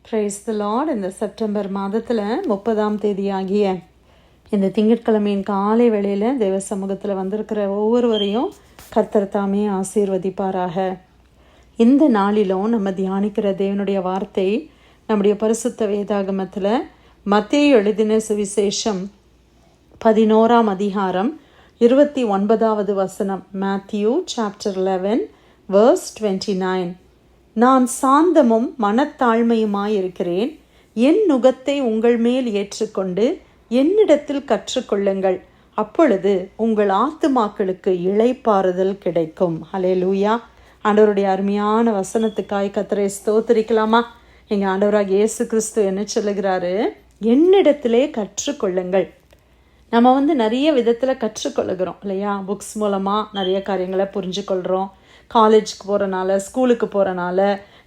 Praise the Lord. இந்த September மாதத்தில் 30ஆம் தேதி ஆகிய இந்த திங்கட்கிழமையின் காலை வேளையில் தேவ சமூகத்தில் வந்திருக்கிற ஒவ்வொருவரையும் கர்த்தர் தாமே ஆசீர்வதிப்பாராக. இந்த நாளிலும் நம்ம தியானிக்கிற தேவனுடைய வார்த்தை நம்முடைய பரிசுத்த வேதாகமத்தில் மத்தேயு எழுதின சுவிசேஷம் 11ஆம் அதிகாரம் 29வது வசனம். Matthew chapter 11 verse 29. நான் சாந்தமும் மனத்தாழ்மையுமாயிருக்கிறேன். என் நுகத்தை உங்கள் மேல் ஏற்றுக்கொண்டு என்னிடத்தில் கற்றுக்கொள்ளுங்கள், அப்பொழுது உங்கள் ஆத்துமாக்களுக்கு இளைப்பாறுதல் கிடைக்கும். ஹல்லேலூயா. ஆண்டவருடைய அருமையான வசனத்துக்காய் கர்த்தரை ஸ்தோத்திரிக்கலாமா? எங்கள் ஆண்டவராக இயேசு கிறிஸ்து என்ன சொல்லுகிறாரு? என்னிடத்திலே கற்றுக்கொள்ளுங்கள். நம்ம நிறைய விதத்தில் கற்றுக்கொள்ளுகிறோம் இல்லையா? புக்ஸ் மூலமாக நிறைய காரியங்களை புரிஞ்சுக்கொள்கிறோம். காலேஜுக்கு போகிறனால, ஸ்கூலுக்கு போகிறனால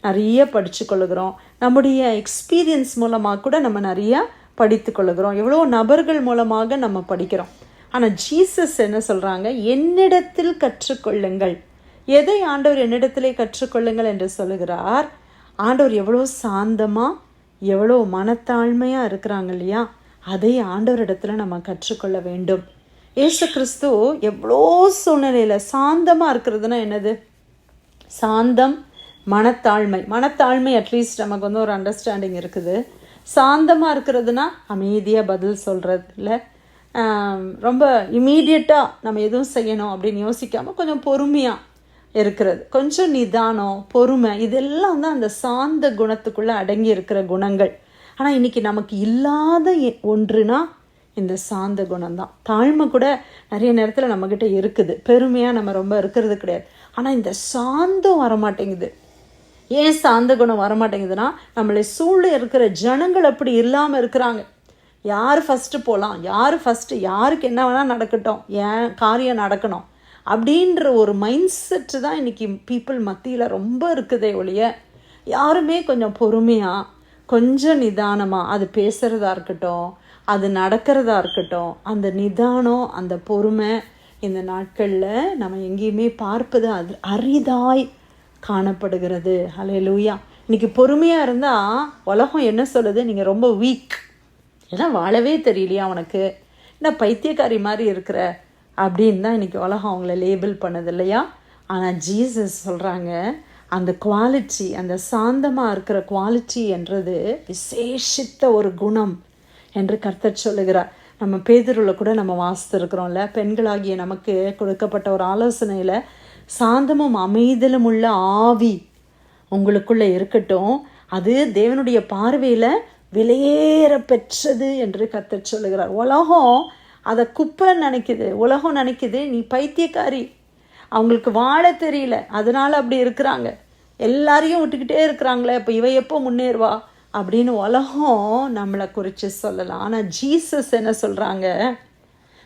நிறைய படித்து கொள்ளுகிறோம். நம்முடைய எக்ஸ்பீரியன்ஸ் மூலமாக கூட நம்ம நிறையா படித்து கொள்ளுகிறோம். எவ்வளோ நபர்கள் மூலமாக நம்ம படிக்கிறோம். ஆனால் ஜீசஸ் என்ன சொல்கிறாங்க? என்னிடத்தில் கற்றுக்கொள்ளுங்கள். எதை ஆண்டவர் என்னிடத்திலே கற்றுக்கொள்ளுங்கள் என்று சொல்லுகிறார்? ஆண்டவர் எவ்வளோ சாந்தமாக, எவ்வளோ மனத்தாழ்மையாக இருக்கிறாங்க இல்லையா? அதை ஆண்டவரிடத்தில் நம்ம கற்றுக்கொள்ள வேண்டும். இயேசு கிறிஸ்து எவ்வளோ சூழ்நிலையில் சாந்தமாக இருக்கிறதுனா என்னது? சாந்தம், மனத்தாழ்மை. மனத்தாழ்மை அட்லீஸ்ட் நமக்கு ஒரு அண்டர்ஸ்டாண்டிங் இருக்குது. சாந்தமாக இருக்கிறதுனா அமைதியாக பதில் சொல்கிறதுல, ரொம்ப இமீடியட்டாக நம்ம எதுவும் செய்யணும் அப்படின்னு யோசிக்காமல் கொஞ்சம் பொறுமையாக இருக்கிறது, கொஞ்சம் நிதானம், பொறுமை, இதெல்லாம் தான் அந்த சாந்த குணத்துக்குள்ளே அடங்கி இருக்கிற குணங்கள். ஆனால் இன்றைக்கி நமக்கு இல்லாத ஒன்றுனா இந்த சாந்த குணம்தான். தாழ்மை கூட நிறைய நேரத்தில் நம்மக்கிட்ட இருக்குது, பெருமையாக நம்ம ரொம்ப இருக்கிறது கிடையாது. ஆனால் இந்த சாந்தம் வரமாட்டேங்குது. ஏன் சாந்த குணம் வரமாட்டேங்குதுன்னா, நம்மளை சூழ இருக்கிற ஜனங்கள் அப்படி இல்லாமல் இருக்கிறாங்க. யார் ஃபஸ்ட்டு போகலாம், யார் ஃபஸ்ட்டு, யாருக்கு என்ன வேணால் நடக்கட்டும், ஏன் காரியம் நடக்கணும் அப்படின்ற ஒரு மைண்ட் செட்டு தான் இன்றைக்கி பீப்புள் மத்தியில் ரொம்ப இருக்குதே ஒழிய, யாருமே கொஞ்சம் பொறுமையாக, கொஞ்சம் நிதானமாக, அது பேசுகிறதா இருக்கட்டும், அது நடக்கிறதா இருக்கட்டும், அந்த நிதானம், அந்த பொறுமை இந்த நாட்களில் நம்ம எங்கேயுமே பார்ப்பது அது அரிதாய் காணப்படுகிறது. ஹல்லேலூயா. இன்றைக்கி பொறுமையாக இருந்தால் உலகம் என்ன சொல்லுது? நீங்கள் ரொம்ப வீக், ஏன்னா வாழவே தெரியலையா உனக்கு, என்ன பைத்தியக்காரி மாதிரி இருக்கிற அப்படின்னு தான் இன்றைக்கி உலகம் அவங்கள லேபிள் பண்ணுது இல்லையா? ஆனால் ஜீசஸ் சொல்கிறாங்க, அந்த குவாலிட்டி, அந்த சாந்தமாக இருக்கிற குவாலிட்டி என்றது விசேஷித்த ஒரு குணம் என்று கர்த்தர் சொல்லுகிறார். நம்ம பேதுருவில் கூட நம்ம வாசித்திருக்கிறோம்ல, பெண்களாகிய நமக்கு கொடுக்கப்பட்ட ஒரு ஆலோசனையில், சாந்தமும் அமைதலும் உள்ள ஆவி உங்களுக்குள்ளே இருக்கட்டும், அது தேவனுடைய பார்வையில் விலையேற பெற்றது என்று கர்த்தர் சொல்லுகிறார். உலகம் அதை குப்பைன்னு நினைக்குது, உலகம் நினைக்குது நீ பைத்தியக்காரி, அவங்களுக்கு வாழ தெரியல, அதனால் அப்படி இருக்கிறாங்க, எல்லாரையும் விட்டுக்கிட்டே இருக்கிறாங்களே, இப்போ இவ எப்போ முன்னேறுவா அப்படின்னு உலகம் நம்மளை குறித்து சொல்லலாம். ஆனால் ஜீசஸ் என்ன சொல்கிறாங்க?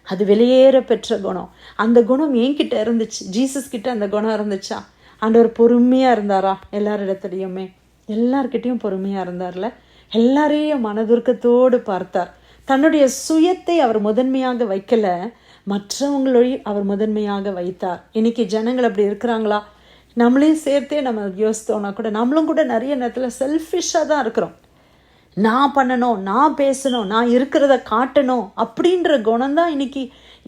அது வெளியேற பெற்ற குணம். அந்த குணம் என்கிட்ட இருந்துச்சு, ஜீசஸ் கிட்ட அந்த குணம் இருந்துச்சா? ஆண்டவர் பொறுமையாக இருந்தாரா? எல்லாரிடத்துலையுமே, எல்லார்கிட்டையும் பொறுமையாக இருந்தார்ல, எல்லாரையும் மனதுருக்கத்தோடு பார்த்தார். தன்னுடைய சுயத்தை அவர் முதன்மையாக வைக்கல, மற்றவங்களையும் அவர் முதன்மையாக வைத்தார். இன்னைக்கு ஜனங்கள் அப்படி இருக்கிறாங்களா? நம்மளையும் சேர்த்தே நம்ம யோசித்தோன்னா கூட நம்மளும் கூட நிறைய நேரத்தில் செல்ஃபிஷாக தான் இருக்கிறோம். நான் பண்ணணும், நான் பேசணும், நான் இருக்கிறத காட்டணும் அப்படின்ற குணம் தான் இன்றைக்கி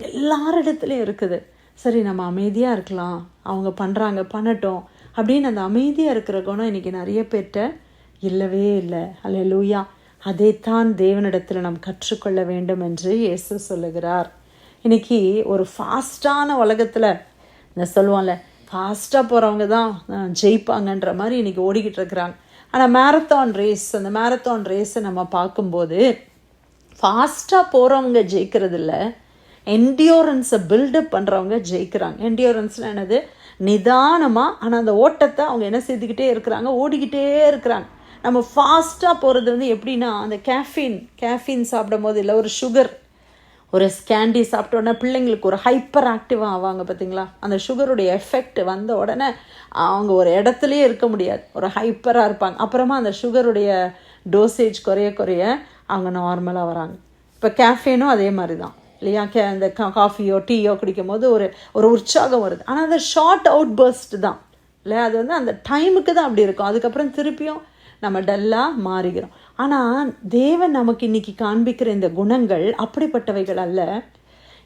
எல்லாரிடத்துலையும் இருக்குது. சரி, நம்ம அமைதியாக இருக்கலாம், அவங்க பண்ணுறாங்க பண்ணட்டும் அப்படின்னு அந்த அமைதியாக இருக்கிற குணம் இன்றைக்கி நிறைய பேர்கிட்ட இல்லவே இல்லை. ஹல்லேலூயா. அதைத்தான் தேவனிடத்தில் நாம் கற்றுக்கொள்ள வேண்டும் என்று இயேசு சொல்லுகிறார். இன்றைக்கி ஒரு ஃபாஸ்டான உலகத்தில் இந்த சொல்லுவோம்ல, ஃபாஸ்ட்டாக போகிறவங்க தான் ஜெயிப்பாங்கன்ற மாதிரி இன்றைக்கி ஓடிக்கிட்டு இருக்கிறாங்க. ஆனால் மேரத்தான் ரேஸ், அந்த மேரத்தான் ரேஸை நம்ம பார்க்கும்போது ஃபாஸ்ட்டாக போகிறவங்க ஜெயிக்கிறது இல்லை, என்டியூரன்ஸை பில்டப் பண்ணுறவங்க ஜெயிக்கிறாங்க. என்டியூரன்ஸ்னால் என்னது? நிதானமாக, ஆனால் அந்த ஓட்டத்தை அவங்க என்ன செய்துக்கிட்டே இருக்கிறாங்க, ஓடிக்கிட்டே இருக்கிறாங்க. நம்ம ஃபாஸ்ட்டாக போகிறது எப்படின்னா, அந்த கேஃபீன் சாப்பிடும் போது, இல்லை ஒரு சுகர், ஒரு கேண்டி சாப்பிட்ட உடனே பிள்ளைங்களுக்கு ஒரு ஹைப்பர் ஆக்டிவாக ஆவாங்க பார்த்தீங்களா? அந்த சுகருடைய எஃபெக்ட் வந்த உடனே அவங்க ஒரு இடத்துலையே இருக்க முடியாது, ஒரு ஹைப்பராக இருப்பாங்க. அப்புறமா அந்த சுகருடைய டோசேஜ் குறைய அவங்க நார்மலாக வராங்க. இப்போ கேஃபீனும் அதே மாதிரி தான் இல்லையா? அந்த காஃபியோ டீயோ குடிக்கும் போது ஒரு உற்சாகம் வருது. ஆனால் அது ஷார்ட் அவுட் பர்ஸ்ட் தான் இல்லை, அது அந்த டைமுக்கு தான் அப்படி இருக்கும். அதுக்கப்புறம் திருப்பியும் நம்ம டல்லாக மாறிக்கிறோம். ஆனால் தேவன் நமக்கு இன்னைக்கு காண்பிக்கிற இந்த குணங்கள் அப்படிப்பட்டவைகள் அல்ல.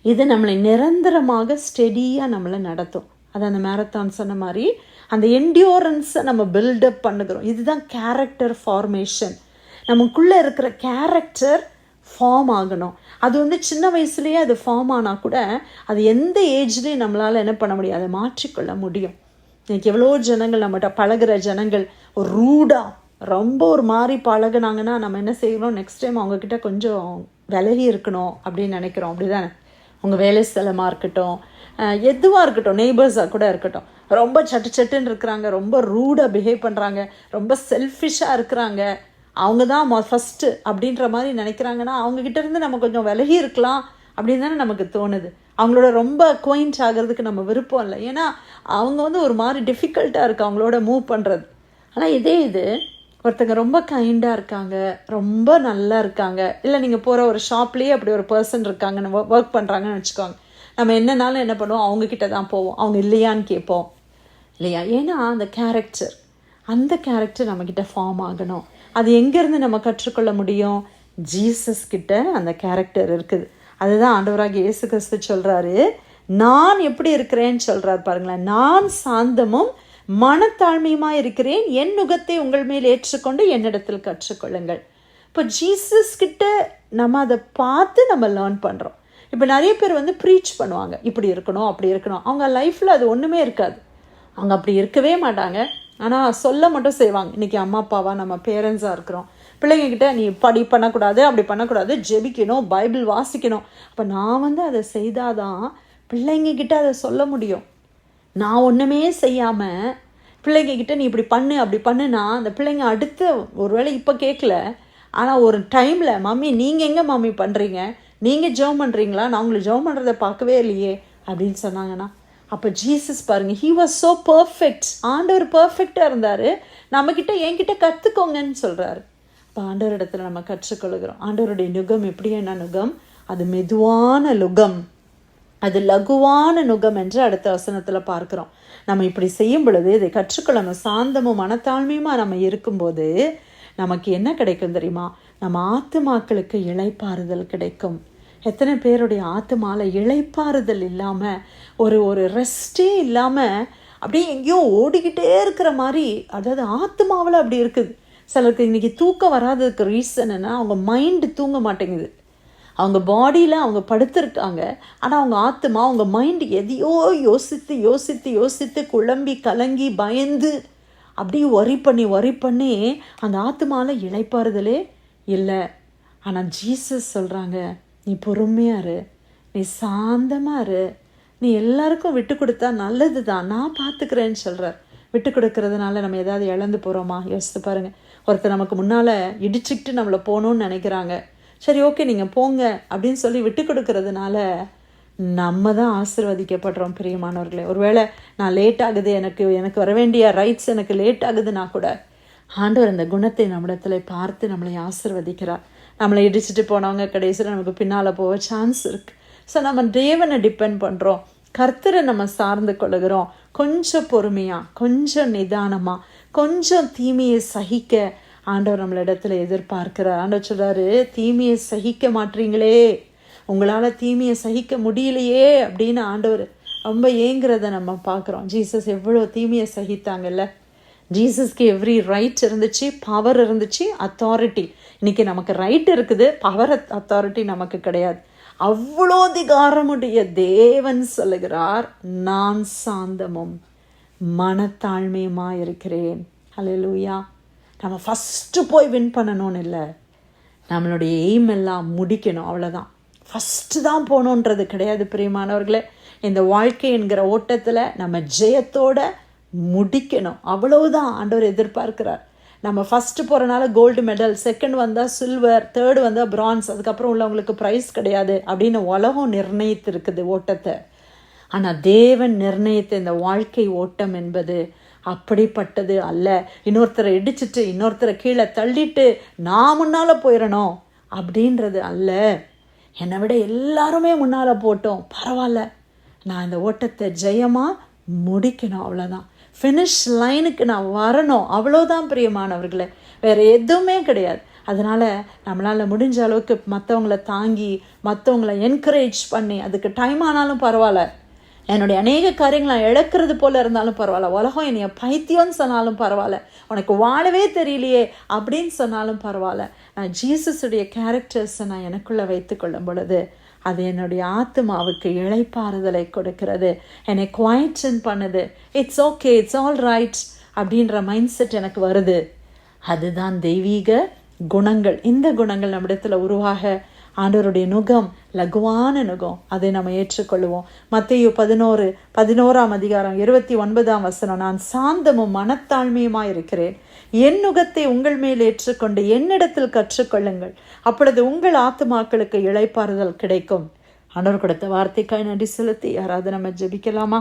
இது நம்மளை நிரந்தரமாக ஸ்டெடியாக நம்மளை நடத்தும். அது அந்த மேரத்தான் சொன்ன மாதிரி அந்த என்டியூரன்ஸை நம்ம பில்டப் பண்ணுகிறோம். இதுதான் கேரக்டர் ஃபார்மேஷன். நமக்குள்ளே இருக்கிற கேரக்டர் ஃபார்ம் ஆகணும். அது சின்ன வயசுலேயே அது ஃபார்ம் ஆனால் கூட அது எந்த ஏஜ்லேயும் நம்மளால் என்ன பண்ண முடியும், அதை மாற்றிக்கொள்ள முடியும். இன்றைக்கி எவ்வளோ ஜனங்கள் நம்மகிட்ட பழகிற ஜனங்கள் ஒரு ரூடாக ரொம்ப ஒரு மாதிரி பழகுனாங்கன்னா நம்ம என்ன செய்கிறோம், நெக்ஸ்ட் டைம் அவங்கக்கிட்ட கொஞ்சம் விலகி இருக்கணும் அப்படின்னு நினைக்கிறோம். அப்படி தானே? உங்கள் வேலை ஸ்தலமாக இருக்கட்டும், எதுவாக இருக்கட்டும், நெய்பர்ஸாக கூட இருக்கட்டும், ரொம்ப சட்டுன்னு இருக்கிறாங்க, ரொம்ப ரூடாக பிஹேவ் பண்ணுறாங்க, ரொம்ப செல்ஃபிஷாக இருக்கிறாங்க, அவங்க தான் ஃபஸ்ட்டு அப்படின்ற மாதிரி நினைக்கிறாங்கன்னா அவங்கக்கிட்டேருந்து நம்ம கொஞ்சம் விலகி இருக்கலாம் அப்படின்னு தானே நமக்கு தோணுது. அவங்களோட ரொம்ப குவைண்ட் ஆகிறதுக்கு நம்ம விருப்பம் இல்லை. ஏன்னா அவங்க ஒரு மாதிரி டிஃபிகல்ட்டாக இருக்குது அவங்களோட மூவ் பண்ணுறது. ஆனால் இது ஒருத்தங்க ரொம்ப கைண்டாக இருக்காங்க, ரொம்ப நல்லா இருக்காங்க, இல்லை நீங்கள் போகிற ஒரு ஷாப்லேயே அப்படி ஒரு பர்சன் இருக்காங்கன்னு ஒர்க் பண்ணுறாங்கன்னு வச்சுக்கோங்க. நம்ம என்னன்னாலும் என்ன பண்ணுவோம், அவங்கக்கிட்ட தான் போவோம், அவங்க இல்லையான்னு கேட்போம் இல்லையா? ஏன்னா அந்த கேரக்டர் நம்மக்கிட்ட ஃபார்ம் ஆகணும். அது எங்கேருந்து நம்ம கற்றுக்கொள்ள முடியும்? ஜீசஸ் கிட்ட அந்த கேரக்டர் இருக்குது. அதுதான் ஆண்டவராகிய இயேசு கிறிஸ்து சொல்கிறாரு, நான் எப்படி இருக்கிறேன்னு சொல்கிறார் பாருங்களேன். நான் சாந்தமும் மனத்தாழ்மையுமாக இருக்கிறேன், என் நுகத்தை உங்கள் மேல் ஏற்றுக்கொண்டு என்னிடத்தில் கற்றுக்கொள்ளுங்கள். இப்போ ஜீசஸ் கிட்ட நம்ம அதை பார்த்து நம்ம லேர்ன் பண்ணுறோம். இப்போ நிறைய பேர் ப்ரீச் பண்ணுவாங்க, இப்படி இருக்கணும் அப்படி இருக்கணும். அவங்க லைஃப்பில் அது ஒன்றுமே இருக்காது, அவங்க அப்படி இருக்கவே மாட்டாங்க. ஆனால் சொல்ல மட்டும் செய்வாங்க. இன்றைக்கி அம்மா அப்பாவாக நம்ம பேரண்ட்ஸாக இருக்கிறோம், பிள்ளைங்கக்கிட்ட நீ படி பண்ணக்கூடாது, அப்படி பண்ணக்கூடாது, ஜெபிக்கணும், பைபிள் வாசிக்கணும். அப்போ நான் அதை செய்தாதான் பிள்ளைங்கக்கிட்ட அதை சொல்ல முடியும். நான் ஒன்றுமே செய்யாமல் பிள்ளைங்கக்கிட்ட நீ இப்படி பண்ணு அப்படி பண்ணுனா அந்த பிள்ளைங்க அடுத்து ஒருவேளை இப்போ கேட்கல, ஆனால் ஒரு டைமில் மம்மி நீங்கள் எங்கே மம்மி பண்ணுறீங்க, நீங்கள் ஜெபம் பண்ணுறீங்களா, நான் உங்களுக்கு ஜெபம் பண்ணுறதை பார்க்கவே இல்லையே அப்படின்னு சொன்னாங்கன்னா, அப்போ ஜீசஸ் பாருங்கள், ஹீ வாஸ் ஸோ பர்ஃபெக்ட். ஆண்டவர் பர்ஃபெக்டாக இருந்தார், நம்மக்கிட்ட என்கிட்ட கற்றுக்கோங்கன்னு சொல்கிறாரு. இப்போ ஆண்டவர் இடத்துல நம்ம கற்றுக்கொள்கிறோம். ஆண்டவருடைய நுகம் எப்படியான நுகம்? அது மெதுவான நுகம், அது லகுவான நுகம் என்று அடுத்த வசனத்தில் பார்க்குறோம். நம்ம இப்படி செய்யும் பொழுது இதை கற்றுக்கொள்ளணும். சாந்தமும் மனத்தாழ்மையுமா நம்ம இருக்கும்போது நமக்கு என்ன கிடைக்கும் தெரியுமா? நம்ம ஆத்துமாக்களுக்கு இளைப்பாறுதல் கிடைக்கும். எத்தனை பேருடைய ஆத்துமால இளைப்பாறுதல் இல்லாமல் ஒரு ரெஸ்டே இல்லாமல் அப்படியே எங்கேயோ ஓடிக்கிட்டே இருக்கிற மாதிரி, அதாவது ஆத்துமாவில் அப்படி இருக்குது. சிலருக்கு இன்றைக்கி தூக்கம் வராததுக்கு ரீசன் என்ன? அவங்க மைண்டு தூங்க மாட்டேங்குது. அவங்க பாடியில் அவங்க படுத்திருக்காங்க, ஆனால் அவங்க ஆத்துமா, அவங்க மைண்டு எதையோ யோசித்து யோசித்து யோசித்து குழம்பி கலங்கி பயந்து அப்படியே ஒரி பண்ணி அந்த ஆத்துமாவில் இளைப்பாறுதலே இல்லை. ஆனால் ஜீசஸ் சொல்கிறாங்க, நீ பொறுமையாக இரு, நீ சாந்தமாக இரு, நீ எல்லாருக்கும் விட்டு கொடுத்தா நல்லது தான், நான் பார்த்துக்கிறேன்னு சொல்கிறார். விட்டு கொடுக்கறதுனால நம்ம ஏதாவது இழந்து போகிறோமா? யோசித்து பாருங்கள். ஒருத்தர் நமக்கு முன்னால் இடிச்சுக்கிட்டு நம்மளை போகணுன்னு நினைக்கிறாங்க, சரி ஓகே நீங்கள் போங்க அப்படின்னு சொல்லி விட்டு கொடுக்கறதுனால நம்ம தான் ஆசீர்வதிக்கப்படுறோம். பிரியமானவர்களே, ஒருவேளை நான் லேட் ஆகுது, எனக்கு வர வேண்டிய ரைட்ஸ் எனக்கு லேட் ஆகுதுன்னா கூட ஆண்டவர் அந்த குணத்தை நம்மிடத்துல பார்த்து நம்மளை ஆசீர்வதிக்கிறார். நம்மளை இடிச்சுட்டு போனவங்க கடைசியில் நமக்கு பின்னால் போக சான்ஸ் இருக்குது. ஸோ நம்ம தேவனை டிபெண்ட் பண்ணுறோம், கர்த்தரை நம்ம சார்ந்து கொள்ளுகிறோம். கொஞ்சம் பொறுமையாக, கொஞ்சம் நிதானமாக, கொஞ்சம் தீமையை சகிக்க ஆண்டவர் நம்மளிடத்துல எதிர்பார்க்கிறார். ஆண்டவர் சொல்கிறாரு, தீமையை சகிக்க மாட்டீங்களே, உங்களால் தீமையை சகிக்க முடியலையே அப்படின்னு ஆண்டவர் ரொம்ப ஏங்குறத நம்ம பார்க்குறோம். ஜீசஸ் எவ்வளோ தீமையை சகித்தாங்கல்ல. ஜீசஸ்க்கு எவ்ரி ரைட் இருந்துச்சு, பவர் இருந்துச்சு, அத்தாரிட்டி. இன்றைக்கி நமக்கு ரைட் இருக்குது, பவர் அத்தாரிட்டி நமக்கு கிடையாது. அவ்வளோ அதிகாரமுடைய தேவன் சொல்லுகிறார், நான் சாந்தமும் மனத்தாழ்மையுமா இருக்கிறேன். ஹல்லேலூயா. நம்ம ஃபஸ்ட்டு போய் வின் பண்ணணும்னு இல்லை, நம்மளுடைய எய்ம் எல்லாம் முடிக்கணும், அவ்வளோதான். ஃபஸ்ட்டு தான் போகணுன்றது கிடையாது பிரியமானவர்களே. இந்த வாழ்க்கை என்கிற ஓட்டத்தில் நம்ம ஜெயத்தோட முடிக்கணும், அவ்வளவுதான் ஆண்டவர் எதிர்பார்க்கிறார். நம்ம ஃபஸ்ட்டு போகிறனால கோல்டு மெடல், செகண்ட் வந்தால் சில்வர், தேர்டு வந்தால் பிரான்ஸ், அதுக்கப்புறம் உள்ளவங்களுக்கு ப்ரைஸ் கிடையாது அப்படின்னு உலகம் நிர்ணயித்திருக்குது ஓட்டத்தை. ஆனால் தேவன் நிர்ணயித்த இந்த வாழ்க்கை ஓட்டம் என்பது அப்படிப்பட்டது அல்ல. இன்னொருத்தரை இடிச்சிட்டு இன்னொருத்தரை கீழே தள்ளிட்டு நான் முன்னால் போயிடணும் அப்படின்றது அல்ல. என்னை விட எல்லாருமே முன்னால் போட்டோம், பரவாயில்ல, நான் இந்த ஓட்டத்தை ஜெயமாக முடிக்கணும், அவ்வளோதான். ஃபினிஷ் லைனுக்கு நான் வரணும், அவ்வளோதான் பிரியமானவர்களே. வேறு எதுவுமே கிடையாது. அதனால் நம்மளால் முடிஞ்ச அளவுக்கு மற்றவங்கள தாங்கி, மற்றவங்கள என்கரேஜ் பண்ணி, அதுக்கு டைம் ஆனாலும் பரவாயில்ல, என்னுடைய அநேக காரியங்களை நான் இழக்கிறது போல் இருந்தாலும் பரவாயில்ல, உலகம் என்னைய பைத்தியம்னு சொன்னாலும் பரவாயில்ல, உனக்கு வாழவே தெரியலையே அப்படின்னு சொன்னாலும் பரவாயில்ல, நான் ஜீசஸுடைய கேரக்டர்ஸை நான் எனக்குள்ளே வைத்து கொள்ளும் பொழுது அது என்னுடைய ஆத்மாவுக்கு இளைப்பாறுதலை கொடுக்கிறது, என்னை குவைட்டன் பண்ணுது. It's okay, it's all right அப்படின்ற மைண்ட் செட் எனக்கு வருது. அதுதான் தெய்வீக குணங்கள். இந்த குணங்கள் நம்மிடத்தில் உருவாக ஆண்டவருடைய நுகம் லகுவான நுகம், அதை நம்ம ஏற்றுக்கொள்வோம். மத்தேயு 11:29 நான் சாந்தமும் மனத்தாழ்மையுமாய் இருக்கிறேன், என் நுகத்தை உங்கள் மேல் ஏற்றுக்கொண்டு என்னிடத்தில் கற்றுக்கொள்ளுங்கள், அப்பொழுது உங்கள் ஆத்துமாக்களுக்கு இளைப்பாறுதல் கிடைக்கும். ஆண்டவர் கொடுத்த வார்த்தைக்காய் நன்றி செலுத்தி யாராவது நம்ம ஜெபிக்கலாமா?